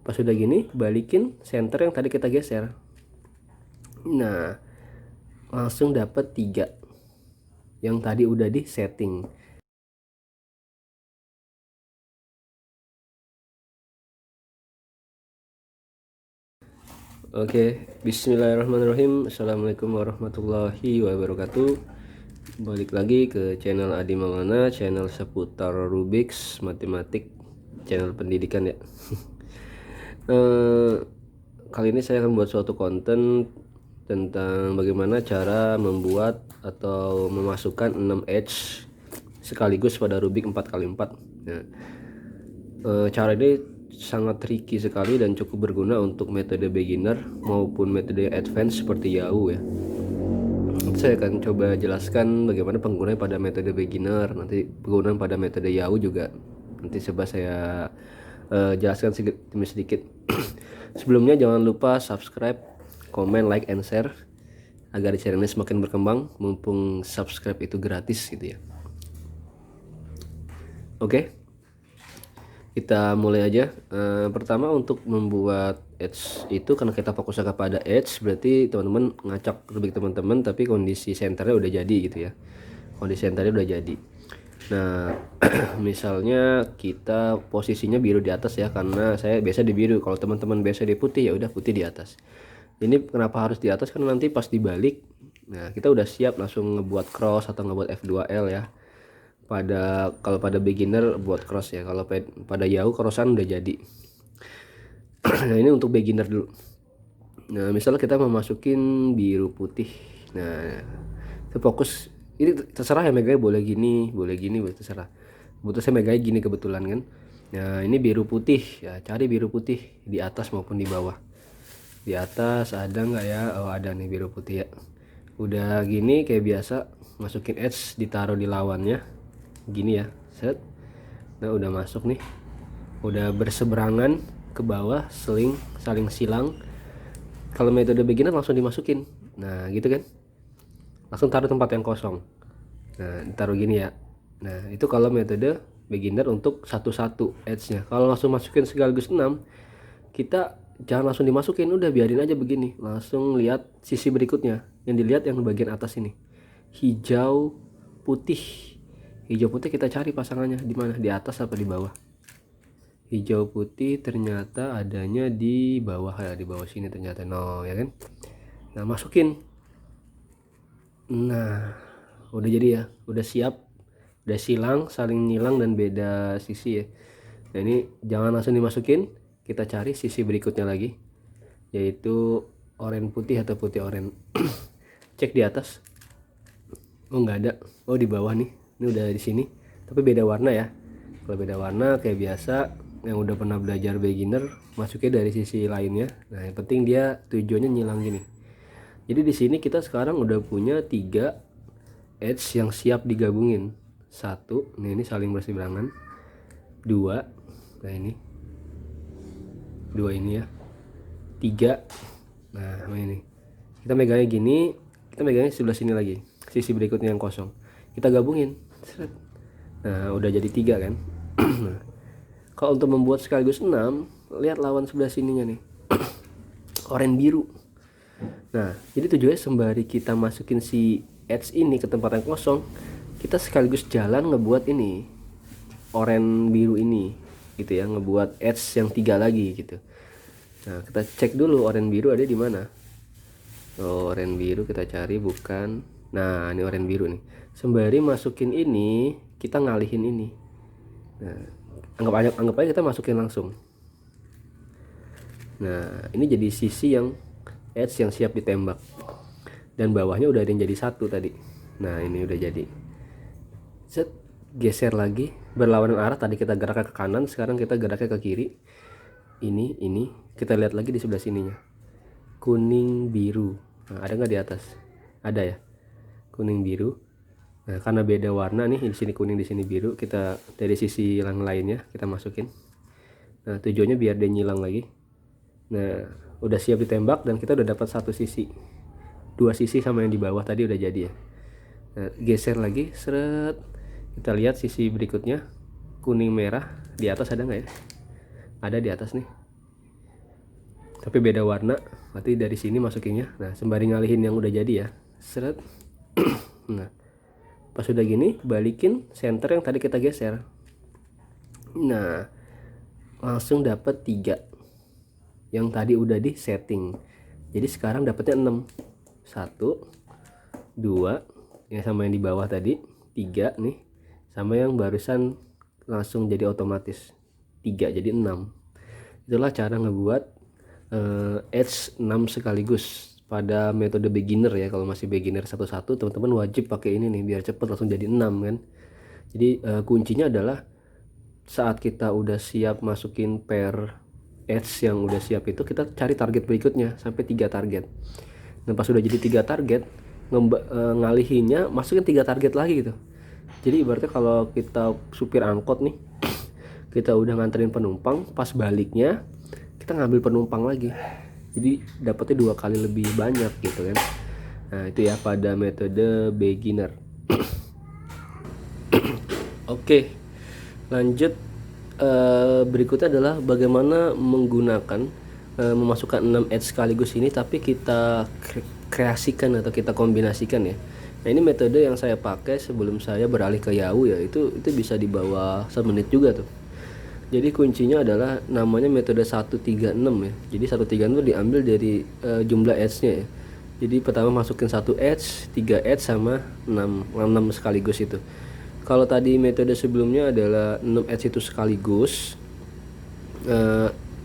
Pas udah gini, balikin center yang tadi kita geser. Nah, langsung dapat 3 yang tadi udah di setting. Oke, bismillahirrahmanirrahim. Assalamualaikum warahmatullahi wabarakatuh. Balik lagi ke channel Adi Maulana, channel seputar Rubik's, matematik, channel pendidikan ya. Kali ini saya akan buat suatu konten tentang bagaimana cara membuat atau memasukkan 6 edge sekaligus pada Rubik 4x4. Nah, cara ini sangat tricky sekali dan cukup berguna untuk metode beginner maupun metode advance seperti Yahoo ya. Saya akan coba jelaskan bagaimana penggunaan pada metode beginner, nanti penggunaan pada metode Yahoo juga nanti coba saya jelaskan sedikit demi sedikit. Sebelumnya jangan lupa subscribe, komen, like, and share agar channel ini semakin berkembang, mumpung subscribe itu gratis gitu ya. Oke, kita mulai aja. Pertama, untuk membuat edge itu, karena kita fokus kepada edge, berarti teman-teman ngacak Rubik teman-teman tapi kondisi senternya udah jadi gitu ya. Kondisi senternya udah jadi. Nah, misalnya kita posisinya biru di atas ya, karena saya biasa di biru. Kalau teman-teman biasa di putih, ya udah putih di atas. Ini kenapa harus di atas? Karena nanti pas dibalik, nah kita udah siap langsung ngebuat cross atau ngebuat F2L ya. Kalau pada beginner buat cross ya, kalau pada Yahoo crossan udah jadi. Nah, ini untuk beginner dulu. Nah, misalnya kita mau masukin biru putih. Nah, kita fokus, ini terserah ya, meganya boleh gini boleh terserah. Kebetulan saya meganya gini kebetulan kan. Nah, ini biru putih ya, cari biru putih di atas maupun di bawah. Di atas ada nggak ya? Oh, ada nih biru putih ya. Udah gini kayak biasa, masukin edge, ditaruh di lawannya gini ya, set. Nah, udah masuk nih, udah berseberangan ke bawah, saling silang. Kalau metode beginner langsung dimasukin, nah gitu kan, langsung taruh tempat yang kosong. Nah, taruh gini ya. Nah, itu kalau metode beginner untuk satu-satu edge-nya. Kalau langsung masukin sekaligus 6, kita jangan langsung dimasukin, udah biarin aja begini. Langsung lihat sisi berikutnya. Yang dilihat yang bagian atas ini. Hijau putih. Hijau putih kita cari pasangannya di mana? Di atas apa di bawah? Hijau putih ternyata adanya di bawah ya, di bawah sini ternyata. No, ya kan? Nah, masukin. Nah, udah jadi ya, udah siap, udah silang, saling nyilang dan beda sisi ya. Nah, ini jangan langsung dimasukin, kita cari sisi berikutnya lagi, yaitu oranye putih atau putih oranye. Cek di atas. Oh, nggak ada. Oh, di bawah nih. Ini udah di sini, tapi beda warna ya. Kalau beda warna kayak biasa, yang udah pernah belajar beginner, masuknya dari sisi lainnya. Nah, yang penting dia tujuannya nyilang gini. Jadi di sini kita sekarang udah punya 3 edge yang siap digabungin. 1, nah ini saling berseberangan. 2, nah ini 2 ini ya. 3, nah ini kita megangnya gini, kita megangnya sebelah sini lagi, sisi berikutnya yang kosong, kita gabungin. Nah, udah jadi 3 kan. Nah, kalau untuk membuat sekaligus 6, lihat lawan sebelah sininya nih. Oranye biru. Nah, jadi tujuannya sembari kita masukin si edge ini ke tempat yang kosong, kita sekaligus jalan ngebuat ini oranye biru ini gitu ya, ngebuat edge yang 3 lagi gitu. Nah, kita cek dulu oranye biru ada di mana. Oh, oranye biru kita cari, bukan. Nah, ini oranye biru nih. Sembari masukin ini, kita ngalihin ini. Nah, anggap aja kita masukin langsung. Nah, ini jadi sisi yang edge yang siap ditembak. Dan bawahnya udah ada yang jadi 1 tadi. Nah, ini udah jadi. Set, geser lagi, berlawanan arah. Tadi kita geraknya ke kanan, sekarang kita geraknya ke kiri. Ini kita lihat lagi di sebelah sininya. Kuning biru. Nah, ada nggak di atas? Ada ya, kuning biru. Nah, karena beda warna nih, di sini kuning, di sini biru, kita dari sisi yang lainnya kita masukin. Nah, tujuannya biar dia nyilang lagi. Nah, udah siap ditembak dan kita udah dapat 1 sisi. 2 sisi sama yang di bawah tadi udah jadi ya. Nah, geser lagi, seret. Kita lihat sisi berikutnya, kuning merah. Di atas ada nggak ya? Ada di atas nih. tapi beda warna. Berarti dari sini masukinnya. Nah, sembari ngalihin yang udah jadi ya, seret. Nah, pas udah gini balikin center yang tadi kita geser. Nah, langsung dapat 3 yang tadi udah di setting. Jadi sekarang dapatnya 6. 1 2 ya, sama yang di bawah tadi 3 nih, sama yang barusan langsung jadi otomatis 3 jadi 6. Itulah cara ngebuat edge 6 sekaligus pada metode beginner ya. Kalau masih beginner 1-1, teman-teman wajib pakai ini nih biar cepet langsung jadi 6 kan. Jadi kuncinya adalah saat kita udah siap masukin pair edge yang udah siap itu, kita cari target berikutnya sampai 3 target. Nah, pas udah jadi 3 target, ngalihinnya masukin 3 target lagi gitu. Jadi ibaratnya kalau kita supir angkot nih, kita udah nganterin penumpang, pas baliknya kita ngambil penumpang lagi, jadi dapatnya 2 kali lebih banyak gitu kan. Nah, itu ya pada metode beginner. Oke, lanjut. Berikutnya adalah bagaimana menggunakan memasukkan 6 edge sekaligus ini, tapi kita kreasikan atau kita kombinasikan ya. Nah, ini metode yang saya pakai sebelum saya beralih ke Yahoo ya. Itu bisa di bawah 1 menit juga tuh. Jadi kuncinya adalah namanya metode 136 ya. Jadi 136 diambil dari jumlah edge-nya ya. Jadi pertama masukin 1 edge, 3 edge sama 6 sekaligus itu. Kalau tadi metode sebelumnya adalah 6 edge itu sekaligus,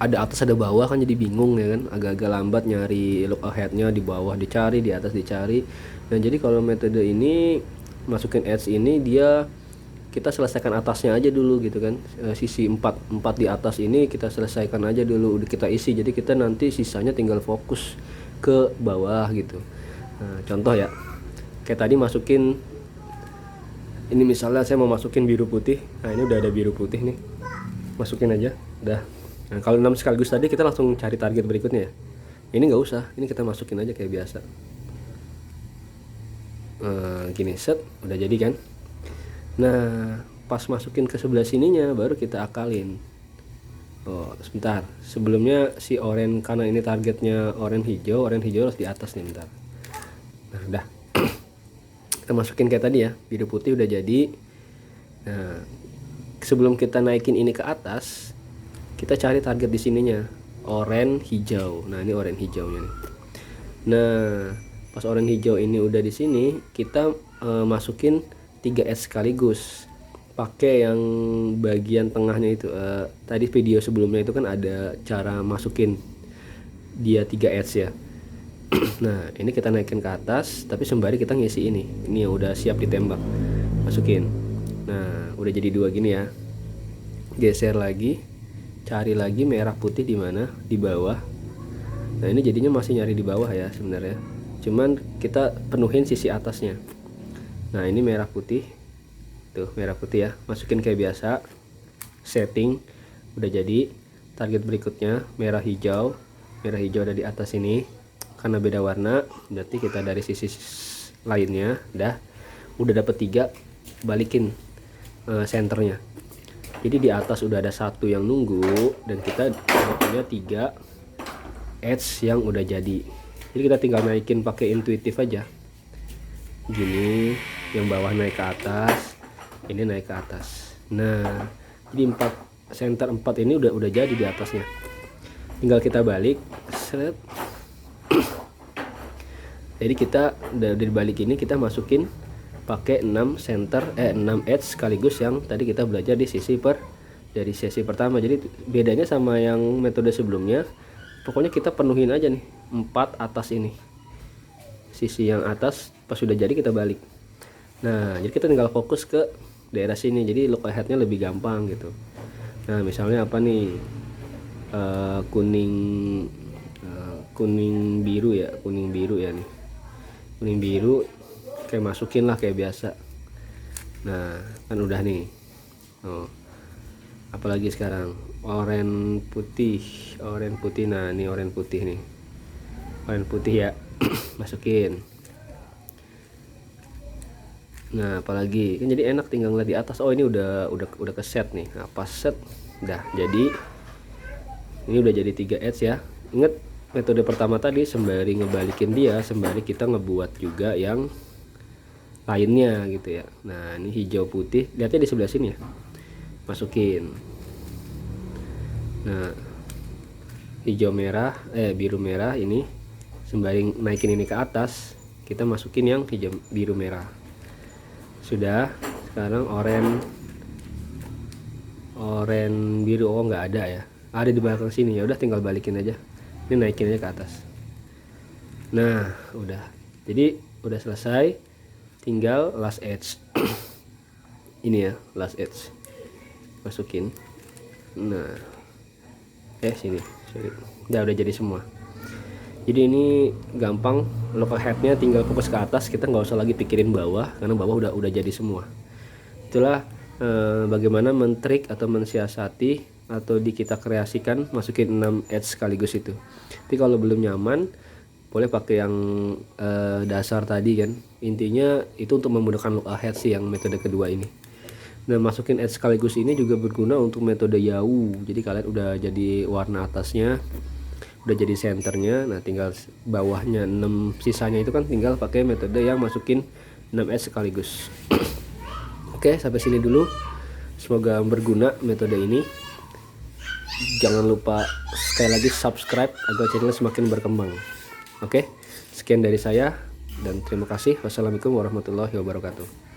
ada atas ada bawah kan, jadi bingung ya kan, agak-agak lambat nyari look ahead-nya, di bawah dicari, di atas dicari. Nah, jadi kalau metode ini masukin edge ini, dia kita selesaikan atasnya aja dulu gitu kan. Sisi 4 di atas ini kita selesaikan aja dulu, udah kita isi. Jadi kita nanti sisanya tinggal fokus ke bawah gitu. Nah, contoh ya, kayak tadi masukin ini, misalnya saya mau masukin biru putih. Nah, ini udah ada biru putih nih, masukin aja udah. Nah, kalau 6 sekaligus tadi kita langsung cari target berikutnya ya. Ini nggak usah, ini kita masukin aja kayak biasa. Gini, set, udah jadi kan. Nah, pas masukin ke sebelah sininya baru kita akalin. Oh, sebentar. Sebelumnya si oranye, karena ini targetnya oranye hijau harus di atas nih, bentar. Nah, udah. Kita masukin kayak tadi ya, biru putih udah jadi. Nah, sebelum kita naikin ini ke atas, kita cari target di sininya, oranye hijau. Nah, ini oranye hijaunya nih. Nah, pas oranye hijau ini udah di sini, kita masukin 3 edge sekaligus, pakai yang bagian tengahnya itu. Tadi video sebelumnya itu kan ada cara masukin dia 3 edge ya. Nah, ini kita naikin ke atas, tapi sembari kita ngisi ini yang udah siap ditembak, masukin. Nah, udah jadi 2 gini ya. Geser lagi, cari lagi merah putih di mana, di bawah. Nah, ini jadinya masih nyari di bawah ya sebenarnya, cuman kita penuhin sisi atasnya. Nah, ini merah putih, tuh merah putih ya, masukin kayak biasa, setting, udah jadi. Target berikutnya merah hijau ada di atas ini, karena beda warna berarti kita dari sisi lainnya udah dapet 3, balikin senternya. Jadi di atas udah ada 1 yang nunggu, dan kita punya 3 edge yang udah jadi. Jadi kita tinggal naikin pakai intuitif aja gini, yang bawah naik ke atas, ini naik ke atas. Nah, jadi 4 center 4 ini udah jadi di atasnya. Tinggal kita balik, seret. Jadi kita udah dibalik ini, kita masukin pakai 6 edge sekaligus yang tadi kita belajar di dari sesi pertama. Jadi bedanya sama yang metode sebelumnya, pokoknya kita penuhin aja nih 4 atas ini, sisi yang atas. Pas sudah jadi kita balik. Nah, jadi kita tinggal fokus ke daerah sini, jadi look ahead-nya lebih gampang gitu. Nah, misalnya apa nih, kuning biru ya, kuning biru kayak masukin lah kayak biasa. Nah, kan udah nih. Oh, apalagi sekarang oranye putih. Nah, ini oranye putih nih, oranye putih ya. Masukin. Nah, apalagi kan jadi enak, tinggal ngeliat di atas. Oh, ini udah ke set nih. Nah, pas set udah jadi, ini udah jadi 3 edge ya. Ingat, metode pertama tadi sembari ngebalikin dia, sembari kita ngebuat juga yang lainnya gitu ya. Nah ini hijau putih, lihatnya di sebelah sini ya, masukin. Nah hijau merah, biru merah ini sembari naikin ini ke atas, kita masukin yang hijau biru merah. Sudah. Sekarang oren biru, oh nggak ada ya, ada di belakang sini. Ya udah tinggal balikin aja, ini naikin aja ke atas. Nah udah, jadi udah selesai, tinggal last edge. Ini ya last edge, masukin. Nah sini, sorry. Udah jadi semua. Jadi ini gampang, local headnya tinggal fokus ke atas, kita nggak usah lagi pikirin bawah karena bawah udah jadi semua. Itulah bagaimana mentrik atau mensiasati atau kita kreasikan masukin 6 edge sekaligus itu. Tapi kalau belum nyaman boleh pakai yang dasar tadi kan. Intinya itu untuk memudahkan local head sih yang metode kedua ini. Nah masukin edge sekaligus ini juga berguna untuk metode Yahoo. Jadi kalian udah jadi warna atasnya, udah jadi senternya. Nah tinggal bawahnya 6 sisanya itu kan tinggal pakai metode yang masukin 6 edge sekaligus. Oke, sampai sini dulu. Semoga berguna metode ini. Jangan lupa sekali lagi subscribe agar channel semakin berkembang. Oke, sekian dari saya dan terima kasih. Wassalamualaikum warahmatullahi wabarakatuh.